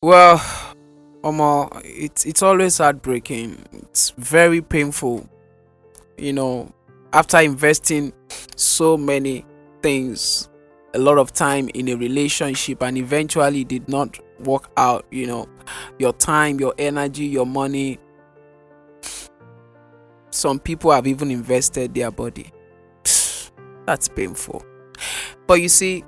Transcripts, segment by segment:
Well, it's always heartbreaking. It's very painful, you know, after investing so many things, a lot of time in a relationship, and eventually it did not work out, your time, your energy, your money. Some people have even invested their body. That's painful. But you see,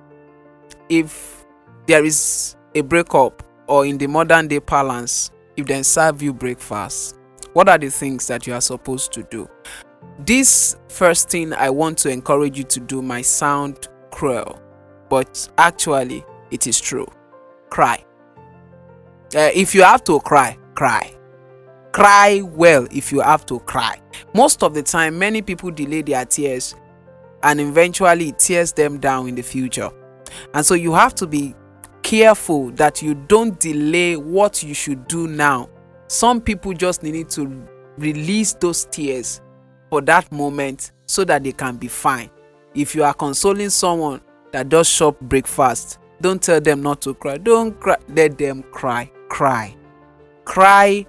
if there is a breakup, or in the modern day parlance, if they serve you breakfast, what are the things that you are supposed to do? This first thing I want to encourage you to do might sound cruel, but actually it is true. Cry. If you have to cry, cry. Cry well if you have to cry. Most of the time, many people delay their tears, and eventually it tears them down in the future. And so you have to be careful that you don't delay what you should do now. Some people just need to release those tears for that moment so that they can be fine. If you are consoling someone that does shop breakfast, don't tell them not to cry. Don't cry. Let them cry. Cry. Cry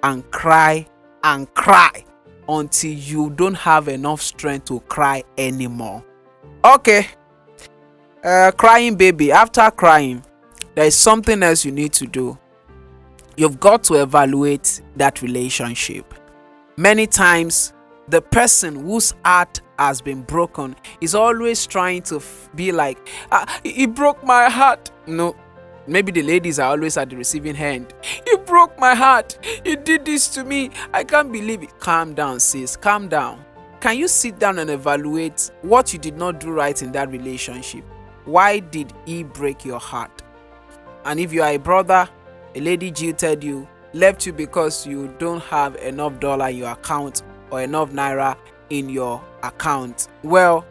and cry and cry until you don't have enough strength to cry anymore. Okay. Crying baby. After crying, there is something else you need to do. You've got to evaluate that relationship. Many times, the person whose heart has been broken is always trying to be like, he broke my heart. No, maybe the ladies are always at the receiving end. He broke my heart. He did this to me. I can't believe it. Calm down, sis. Calm down. Can you sit down and evaluate what you did not do right in that relationship? Why did he break your heart? And if you are a brother, a lady jilted you, left you because you don't have enough dollar in your account or enough naira in your account. Well,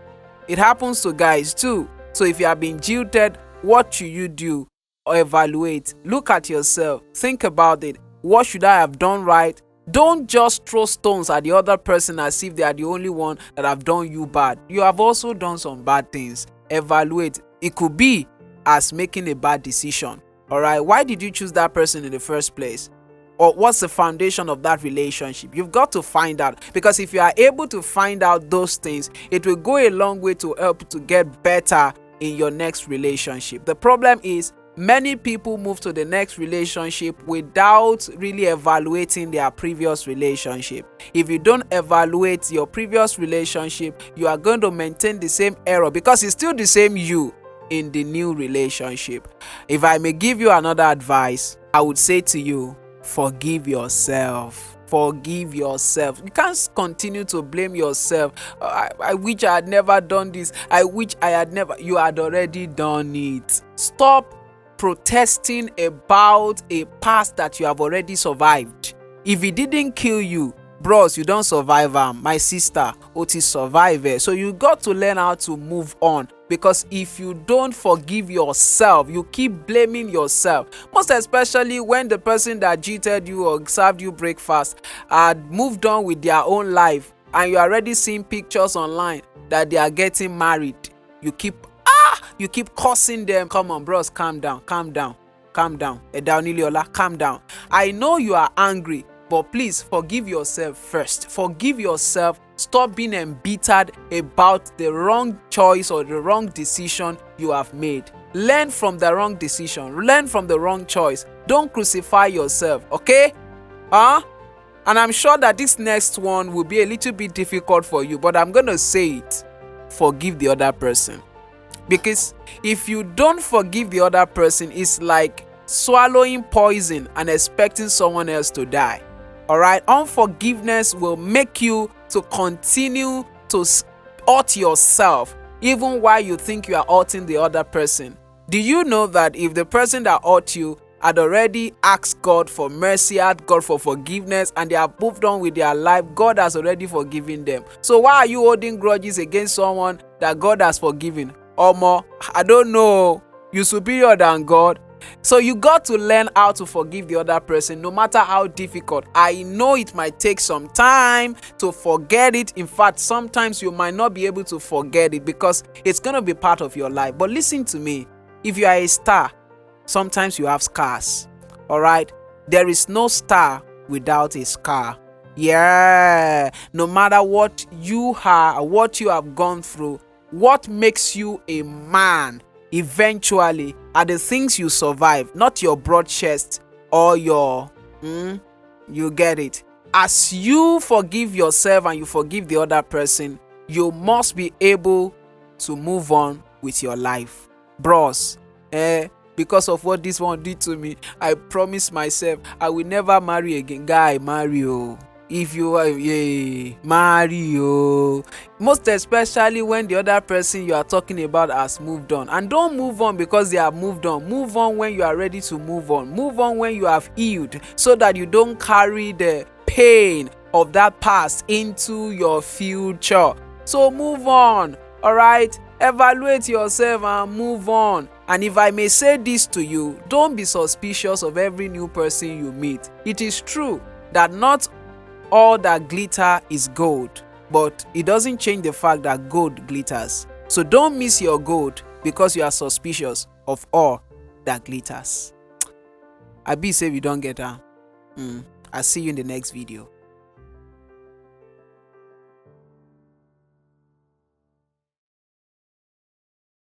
it happens to guys too. So if you have been jilted, what should you do? Or evaluate. Look at yourself. Think about it. What should I have done right? Don't just throw stones at the other person as if they are the only one that have done you bad. You have also done some bad things. Evaluate. It could be as making a bad decision. All right. Why did you choose that person in the first place? Or what's the foundation of that relationship? You've got to find out, because if you are able to find out those things, it will go a long way to help you to get better in your next relationship. The problem is many people move to the next relationship without really evaluating their previous relationship. If you don't evaluate your previous relationship, you are going to maintain the same error because it's still the same you in the new relationship. If I may give you another advice, I would say to you, forgive yourself. Forgive yourself. You can't continue to blame yourself. I wish I had never done this. I wish I had never. You had already done it. Stop protesting about a past that you have already survived. If it didn't kill you, bros, you don't survive. My sister, Otis survived. So you got to learn how to move on. Because if you don't forgive yourself, you keep blaming yourself. Most especially when the person that cheated you or served you breakfast had moved on with their own life, and you're already seeing pictures online that they are getting married. You keep cursing them. Come on, bros, calm down. Calm down. Edauniliola, calm down. I know you are angry, but please forgive yourself first. Forgive yourself. Stop being embittered about the wrong choice or the wrong decision you have made. Learn from the wrong decision. Learn from the wrong choice. Don't crucify yourself, okay? And I'm sure that this next one will be a little bit difficult for you, but I'm going to say it. Forgive the other person. Because if you don't forgive the other person, it's like swallowing poison and expecting someone else to die. All right, unforgiveness will make you to continue to hurt yourself even while you think you are hurting the other person. Do you know that if the person that hurt you had already asked God for mercy, asked God for forgiveness, and they have moved on with their life, God has already forgiven them? So why are you holding grudges against someone that God has forgiven? Omo, I don't know. You're superior than God. So you got to learn how to forgive the other person, no matter how difficult. I know it might take some time to forget it. In fact, sometimes you might not be able to forget it because it's going to be part of your life. But listen to me. If you are a star, sometimes you have scars. All right. There is no star without a scar. Yeah. No matter what you are, what you have gone through, what makes you a man eventually are the things you survive, not your broad chest or your you get it. As you forgive yourself and you forgive the other person, you must be able to move on with your life. Bros, because of what this one did to me, I promise myself I will never marry again. Guy, marry oh. If you are marry oh. Most especially when the other person you are talking about has moved on. And don't move on because they have moved on. Move on when you are ready to move on. Move on when you have healed, so that you don't carry the pain of that past into your future. So move on. All right, evaluate yourself and move on. And if I may say this to you, don't be suspicious of every new person you meet. It is true that not all that glitter is gold, but it doesn't change the fact that gold glitters. So don't miss your gold because you are suspicious of all that glitters. I be say we don't get her. I'll see you in the next video.